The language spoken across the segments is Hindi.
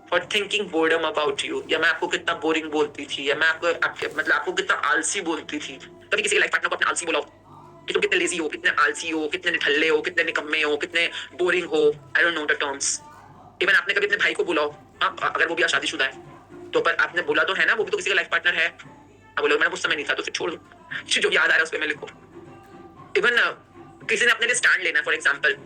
For thinking boredom about you, या मैं आपको कितना बोरिंग बोलती थी, या मैं आपको कितना आलसी बोलती थी। कभी किसी लाइफ पार्टनर को अपने आलसी बोला कि तुम कितने लेजी हो, कितने आलसी हो, कितने निठल्ले हो, कितने निकम्मे हो, कितने बोरिंग हो, आई don't know the terms. Even आपने कभी अपने भाई को बोला हो, हाँ, अगर वो भी शादीशुदा है तो, पर आपने बोला तो है ना, वो भी तो किसी का लाइफ पार्टनर है। आप बोलो मैंने उस समय नहीं था, तो फिर छोड़ दो, जो याद आ रहा है उस पर मैं लिखो। इवन किसी ने अपने लिए स्टैंड लेना है, फॉर एग्जाम्पल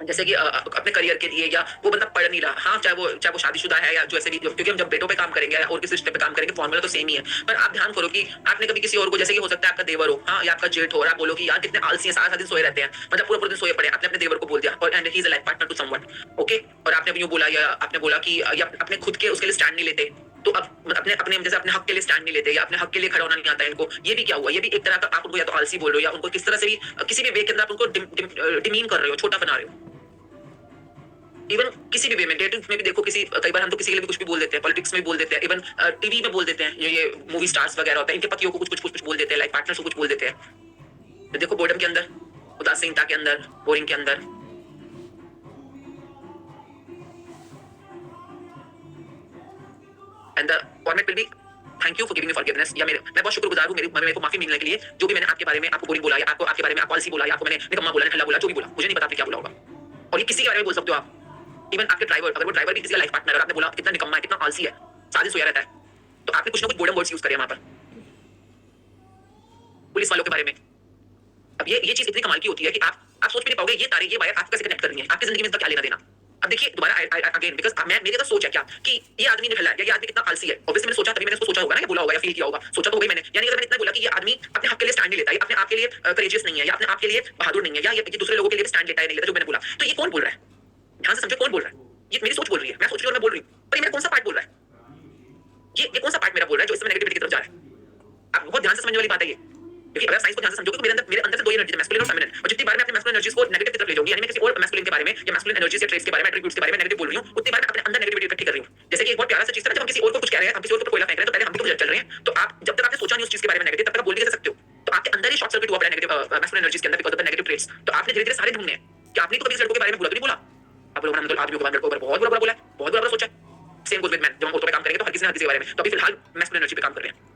जैसे कि अपने करियर के लिए, या वो बंदा पढ़ नहीं रहा, हाँ, चाहे वो शादीशुदा है या जैसे भी, क्योंकि हम जब बेटों पे काम करेंगे या और किसी रिश्ते पे काम करेंगे फॉर्मूला तो सेम ही है। पर आप ध्यान करो कि आपने कभी किसी और को, जैसे कि हो सकता है आपका देवर हो, हाँ, या आपका जेठ हो, और आप बोलो कि यार कितने आलसी हैं, सारा दिन सोए रहते हैं, मतलब पूरा पूरा दिन सोए पड़े, आपने अपने देवर को बोल दिया, और and he is a life partner to someone, okay, और आपने यूं बोला, या आपने बोला कि या अपने खुद के उसके लिए स्टैंड नहीं लेते, तो अब अपने अपने जैसे अपने हक के लिए स्टैंड नहीं लेते, या अपने हक के लिए खड़ा होना नहीं आता है इनको, ये भी क्या हुआ, ये भी एक तरह का आप उनको या तो आलसी बोल रहे हो, या उनको किस तरह से भी किसी भी वे के अंदर आप उनको डिमीन कर रहे हो, छोटा बना रहे हो। इवन किसी भी वे में, डेटिंग में भी देखो, कई बार हम तो किसी के लिए भी कुछ भी बोल देते हैं, पॉलिटिक्स में भी बोल देते हैं, इवन टीवी में बोल देते हैं, ये मूवी स्टार्स वगैरह होता है, इनके पतियों को कुछ बोल देते हैं, लाइफ पार्टनर्स को कुछ बोल देते हैं। तो देखो बोर्डम के अंदर, उदासीनता के अंदर, बोरिंग के अंदर, and the format will be thank you for giving me forgiveness, या मैं बहुत शुक्रगुजार हूं मेरे को माफी मिलने के लिए, जो भी मैंने आपके बारे में आपको बोरिंग बोला, या आपको आपके बारे में आपको आलसी बोला, या आपको मैंने निकम्मा बोला, निठल्ला बोला, जो भी बोला, मुझे नहीं पता आपने क्या बोला होगा। और ये किसी के बारे में बोल सकते हो आप। इवन आपके ड्राइवर, अगर वो ड्राइवर भी किसी का लाइफ पार्टनर, आपने बोला कितना निकम्मा है, कितना आलसी है, शादी सोया रहता है, तो आपने कुछ ना कुछ बोर्डम वर्ड्स यूज करे वहां पर। पुलिस वालों के बारे में, अब ये चीज इतनी कमाल की होती है कि आप सोच भी नहीं पाओगे ये तारे, ये वायर आपको कैसे कनेक्ट कर रही है, आपकी जिंदगी में इसका क्या लेना देना। अब देखिए दोबारा अगेन, बिकॉज मेरे तो सोच है क्या कि ये आदमी निठल्ला है, या ये आदमी कितना आलसी है, ऑब्वियसली मैंने सोचा, तभी मैंने उसको सोचा होगा ना, या बोला होगा, या फील किया होगा, सोचा तो होगा मैंने, यानी अगर मैंने इतना बोला कि ये आदमी अपने हक के लिए स्टैंड नहीं लेता है, अपने आप के लिए करेजियस नहीं है, या अपने आप के लिए बहादुर नहीं है, या ये दूसरे लोगों के लिए स्टैंड लेता है नहीं लेता, जो मैंने बोला, तो ये कौन बोल रहा है, ध्यान से समझो कौन बोल रहा है। ये मेरी सोच बोल रही है, मैं सोच रही हूँ और मैं बोल रही हूँ, पर ये मेरा कौन सा पार्ट बोल रहा है, ये कौन सा पार्ट मेरा बोल रहा है जो इसमें नेगेटिविटी की तरफ जा रहा है। आप बहुत ध्यान से समझने वाली बात है ये, क्योंकि अगर साइंस को ध्यान से समझोगे तो मेरे अंदर से दो एनर्जी है, मैस्कुलिन और फेमिनिन, और जितनी बार मैं अपने मैस्कुलिन एनर्जीज को नेगेटिव की तरफ ले जाऊंगी, यानी मैं किसी और मैस्कुलिन के बारे में, या मैस्कुलिन एनर्जीज या ट्रेट्स के बारे में, एट्रिब्यूट्स के बारे में नेगेटिव बोल रही हूं, उतनी बार मैं अपने अंदर नेगेटिविटी इकट्ठी कर रही हूं। जैसे कि एक बहुत प्यारा सा चीज है, जब हम किसी और को कुछ कह रहे हैं, हम किसी और को कोयला फेंक रहे हैं, तो पहले हम भी तो चल रहे हैं, तो आप जब तक आपने सोचा नहीं उस चीज के बारे में नेगेटिव, तब तक आप बोल भी कैसे सकते हो, तो आपके अंदर ही शॉर्ट सर्किट हुआ पड़ा है नेगेटिव मैस्कुलिन एनर्जीज के अंदर, because of the negative traits. तो आपने धीरे-धीरे सारे ढूंढने हैं कि आपने तो कभी इस लड़कों के बारे में बोला तो नहीं बोला, आप बोलो हम तो आदमियों के बारे में बहुत बुरा बोला है, बहुत बुरा सोचा है। सेम गोज़ विद मैन, जब हम ऑटो पे काम करेंगे तो हर किसी ने हर किसी के बारे में, तो अभी फिलहाल मैस्कुलिन एनर्जी पे काम कर रहे हैं।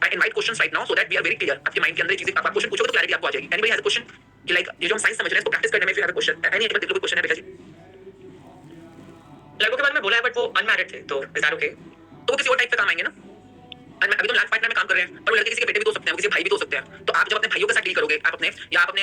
I invite questions right now so that we are very clear. आपके माइंड के अंदर चीजें, आप क्वेश्चन पूछोगे तो क्लैरिटी आपको आ जाएगी। Anybody has a question कि लाइक ये जो हम साइंस समझ रहे हैं इसको प्रैक्टिस करने में, if you have a question, any एक बार क्वेश्चन है बेटा जी। लड़कों के बारे में बोला है बट वो अनमैरिड थे, तो इज दैट ओके? तो वो किसी और टाइप पे काम आएंगे ना। अभी तो लाइफ पार्टनर में काम कर रहे हैं, पर वो लड़के किसी के बेटे भी तो हो सकते हैं, किसी भाई भी तो हो सकते हैं। तो आप जब अपने भाइयों के साथ डील करोगे, आप अपने या अपने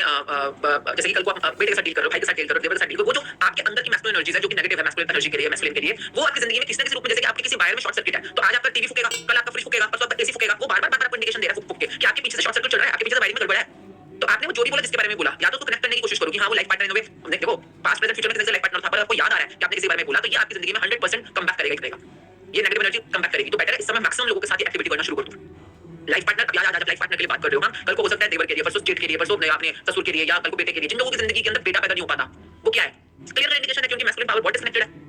जैसे कि कल को आप बेटे के साथ डील कर रहे हो, भाई के साथ डील कर रहे हो, देवर के साथ डील करो, वो जो आपके अंदर की मैस्कुलिन एनर्जीज है, जो कि नेगेटिव है मैस्कुलिन एनर्जी के लिए, मैस्कुलिन के लिए, वो आपकी जिंदगी में किसी न किसी रूप में, जैसे कि आपके किसी वायर में शॉर्ट सर्किट है, तो आज आपका टीवी फूकेगा, कल आपका फ्रिज फूकेगा, परसों आपका एसी फूकेगा, वो बार-बार आपको इंडिकेशन दे रहा है फूक के कि आपके पीछे से शॉर्ट सर्किट चल रहा है, आपके पीछे से वायरिंग में गड़बड़ है। तो आपने वो जो भी बोला जिसके बारे में बोला, या तो उसको कनेक्ट करने की कोशिश करो कि हाँ वो लाइफ पार्टनर इन वे, देखो पास्ट प्रेजेंट फ्यूचर में किसी लाइफ पार्टनर था, पर आपको याद आ रहा है कि आपने किसी बारे में बोला, तो ये आपकी जिंदगी में 100% कम बैक करेगा, ये नेगेटिव एनर्जी कम बैक करेगी। तो बेटर है इस समय मैक्सिमम लोगों के साथ एक्टिविटी करना शुरू कर दो। लाइफ पार्टनर, अब आज लाइफ पार्टनर के लिए बात कर रहे हो, हम कल को हो सकता है देवर के लिए, परसों स्टेट के लिए, परसों अपने ससुर के लिए, या कल को बेटे के लिए, जिन लोगों की जिंदगी के अंदर बेटा पैदा नहीं हो पाता, वो क्या है, क्लियर इंडिकेशन है कि उनकी मैस्कुलिन पावर बहुत डिस्कनेक्टेड है।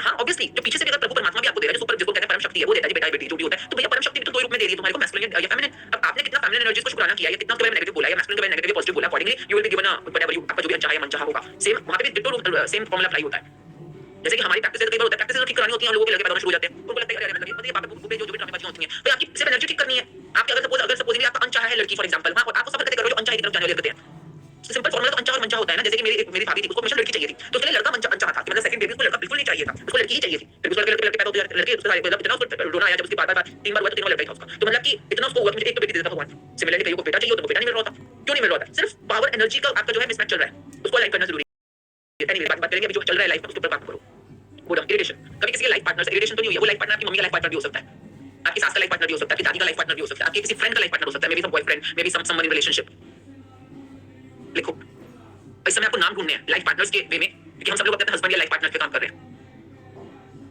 हाँ ऑब्वियसली जो पीछे से भी अगर प्रभु परमात्मा भी आपको दे रहा है, जो ऊपर जिसको कहते हैं परम शक्ति है, वो देता है बेटा बेटी जो भी होता है, तो भैया परम शक्ति भी तो दो रूप में दे रही है तुम्हारे को, मैस्कुलिन या फेमिनिन। अब आपने कितना फेमिनिन एनर्जीज को शुक्राना किया है, कितना उसके बारे में नेगेटिव बोला है, मैस्कुलिन के बारे में नेगेटिव पॉजिटिव बोला, accordingly you will be given whatever you, आपका जो भी चाहे मन चाहा होगा, सेम वहां पे भी डिटो सेम फॉर्मूला अप्लाई होता है। जैसे कि हमारी प्रैक्टिस कई बार होता है, प्रैक्टिस ठीक करानी होती है, हम लोगों के लगे पैदा शुरू हो जाते हैं, उनको लगता है अरे मतलब ये बात पे जो भी ड्रामेबाजी होती है, भाई आपकी सिर्फ एनर्जी ठीक करनी है। आपके अगर सपोजिंगली आपका अनचाहा है लड़की फॉर एग्जांपल, हां, और आपको सफर करते करो जो अनचाही की तरफ जाने वाले करते हैं, सिंपल फॉर्मूला तो अनचाहा और मनचाहा होता है ना। जैसे कि मेरी भाभी थी, उसको हमेशा लड़की चाहिए थी, तो उसके लिए लड़का अनचाहा था कि मतलब सेकंड बेबी उसको लड़का बिल्कुल नहीं चाहिए था, उसको लड़की ही चाहिए थी। फिर उसको लड़के पैदा होते जाते लड़के, उसके साथ इतना उसको रोना आया, जब उसकी बार-बार 3 बार हुआ तो 3 बार लड़का था उसका, तो मतलब कि इतना उसको हुआ कि मुझे एक तो बेटी दे देता भगवान। सिमिलरली कईयों को बेटा चाहिए तो बेटा नहीं मिल रहा था, क्यों नहीं मिल रहा था? सिर्फ पावर एनर्जी का आपका जो है मिसमैच चल रहा है, उसको अलाइन करना जरूरी है। एनीवे बात करेंगे अभी जो चल रहा है लाइफ में, उसके ऊपर बात करो। बोर्डम, इरिटेशन, कभी किसी के लाइफ पार्टनर से इरिटेशन तो नहीं हुई है, वो लाइफ पार्टनर आपकी मम्मी का लाइफ पार्टनर भी हो सकता है, आपकी सास का लाइफ पार्टनर भी हो सकता है, आपकी दादी का लाइफ पार्टनर भी हो सकता है, आपके किसी फ्रेंड का लाइफ पार्टनर हो सकता है, maybe some boyfriend, maybe someone in relationship. लिखो, इस समय आपको नाम ढूंढने हैं लाइफ पार्टनर्स के वे में, क्योंकि हम सब लोग अपने हस्बैंड या लाइफ पार्टनर पे काम कर रहे हैं।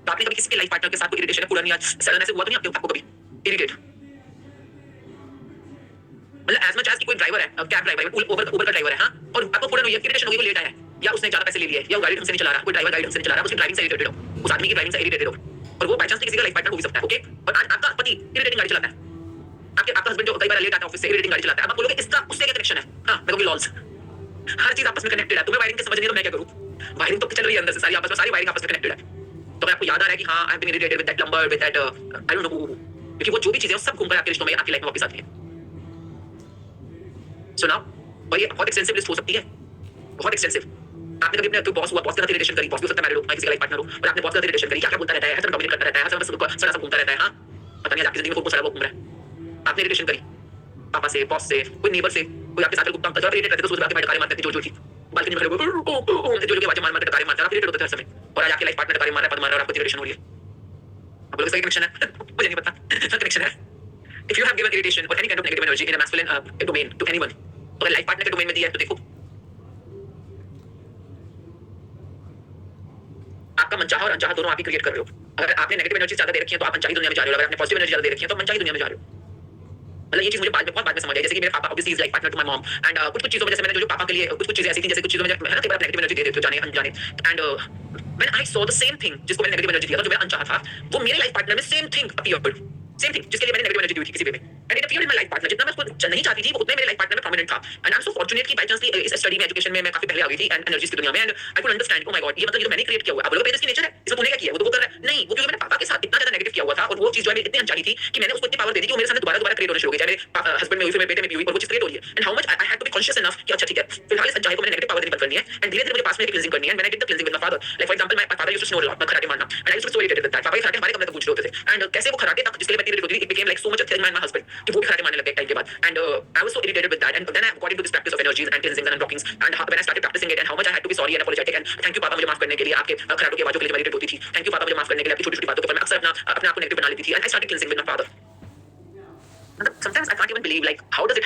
तो आपने कभी किसी के लाइफ पार्टनर के साथ कोई इरिटेशन है, पूरा नहीं, आज सडन ऐसे हुआ तो नहीं आपको कभी इरिटेट, मतलब एज मच एज कि कोई ड्राइवर है, कैब ड्राइवर है, उबर का ड्राइवर है, हां, और आपको पूरा नहीं इरिटेशन होगी, वो लेट आया है, या उसने ज्यादा पैसे ले लिए, या वो गाड़ी ढंग से नहीं चला रहा, कोई ड्राइवर गाड़ी ढंग से नहीं चला रहा, उसकी ड्राइविंग से इरिटेटेड हो, उस आदमी की ड्राइविंग से इरिटेटेड हो, और वो बाय चांस किसी का लाइफ पार्टनर हो भी सकता है, ओके। और आज आपका पति इरिटेटिंग गाड़ी चलाता है, आपका हस्बैंड जो कई बार लेट आता है ऑफिस से, इरिटेटिंग गाड़ी चलाता है, आप बोलोगे इसका उससे क्या कनेक्शन है? हां, मैं कहूंगी लॉल्स, हर चीज आपस में कनेक्टेड है। तुम्हें वायरिंग के समझ नहीं तो मैं क्या करूं? वायरिंग तो चल रही है अंदर से, सारी आपस में सारी वायरिंग आपस में कनेक्टेड है। तो अगर आपको याद आ रहा है कि हाँ I have been irritated with that plumber with that I don't know who, क्योंकि वो जो भी चीजें सब घूमकर आपके रिश्तों में आपकी लाइफ में वापस आती है। सो नाउ, और ये बहुत एक्सटेंसिव लिस्ट हो सकती है, बहुत एक्सटेंसिव। आपने कभी अपने बॉस हुआ, बॉस के साथ इरिटेशन करी, बॉस भी हो सकता है मैरिड हो, किसी का लाइफ पार्टनर हो, और आपने बॉस के साथ इरिटेशन करी, क्या क्या बोलता रहता है, हर समय डोमिनेट करता रहता है, हर समय सड़ा सा घूमता रहता है, हाँ पता नहीं आपकी जिंदगी में कौन सा वो घूम रहा है। आपने इरिटेशन करी पापा से, बॉस से, कोई नेबर से, कोई आपके साथ कुत्ता अंकल जब इरिटेट करते तो सोच के टकारे मारते थे, जो थी बालकनी में खड़े होकर जो के आवाज मार मार के टकारे मारते, आप इरिटेट होते थे हर समय, और आज आपकी लाइफ पार्टनर टकारे मार रहा है, पद मार रहा है और आपको इरिटेशन हो रही है। आप लोगों का कनेक्शन है मुझे नहीं पता, कनेक्शन है। If you have given irritation or any kind of negative energy in a masculine domain to anyone, तो अगर लाइफ पार्टनर के डोमेन में दिया है तो देखो आपका मनचाहा और अनचाहा दोनों आप ही क्रिएट कर रहे हो। अगर आपने नेगेटिव एनर्जी ज्यादा दे रखी है तो आप अनचाही दुनिया में जा रहे हो, अगर आपने पॉजिटिव एनर्जी ज्यादा दे रखी है तो मनचाही दुनिया में जा रहे हो। मतलब ये चीज मुझे बहुत बाद में समझ आई, जैसे कि मेरे पापा obviously is life partner to my mom, and कुछ चीजों में जैसे मैंने जो पापा के लिए कुछ चीजें ऐसी थी, जैसे कुछ चीजों में है ना कई बार नेगेटिव एनर्जी दे देते हो जाने अनजाने, and when I saw the same thing जिसको मैंने नेगेटिव एनर्जी दिया था, जो मेरा अनचाहा था, वो मेरे लाइफ पार्टनर में same thing appeared, same thing जिसके लिए मैंने नेगेटिव एनर्जी दी थी किसी वे में, and it appeared in my life partner. जितना मैं उसको नहीं चाहती थी वो उतना मेरे लाइफ पार्टनर में प्रोमिनेंट था, and I am so fortunate कि बाय चांस इस स्टडी में एजुकेशन में मैं काफी पहले आ गई थी एंड एनर्जीज की दुनिया में, and I could understand, oh my God, ये मतलब ये तो मैंने क्रिएट किया हुआ है। आप लोगों का इसकी नेचर है, इसको तूने क्या किया, वो तो वो कर रहा है, नहीं वो क्योंकि मैंने पापा के साथ इतना ज्यादा नेगेटिव किया हुआ था, और वो चीज जो है मेरी इतनी अनचाही थी कि मैंने उसको इतनी पावर दे दी कि वो मेरे सामने दोबारा क्रिएट होना शुरू हो गई, चाहे मेरे हस्बैंड में हुई, फिर मेरे बेटे में भी हुई, और वो चीज क्रिएट हो रही है, and how much I had to be conscious enough कि अच्छा ठीक है फिलहाल इस अनचाही को मैंने नेगेटिव पावर देनी बंद करनी है, एंड धीरे-धीरे मुझे पास में क्लींजिंग करनी है, मैंने did the cleansing with my father. Like for example my father used to snow a lot, karate मारना, and I used to so irritated with that. पापा के कराटे हमारे कमरे तक पूछ रहे होते थे, एंड कैसे वो कराटे तक जिसके लिए मैं इरिटेट होती थी, it became like so much a thing my husband कि वो भी कराटे मारने लग गए टाइम के बाद, and I was so irritated with that, and then I got into this practice of energies and cleansing and unblockings, and when I started practicing it, and how much I had to be sorry and apologetic, and thank you पापा मुझे माफ करने के लिए, आपके कराटों की आवाजों के लिए मैं इरिटेट होती थी, थैंक यू पापा मुझे माफ करने के लिए आपकी छोटी-छोटी बातों के ऊपर मैं अक्सर अपने आप को नेगेटिव बना लेती थी, and I started cleansing with my father. मतलब sometimes I can't even believe like how does it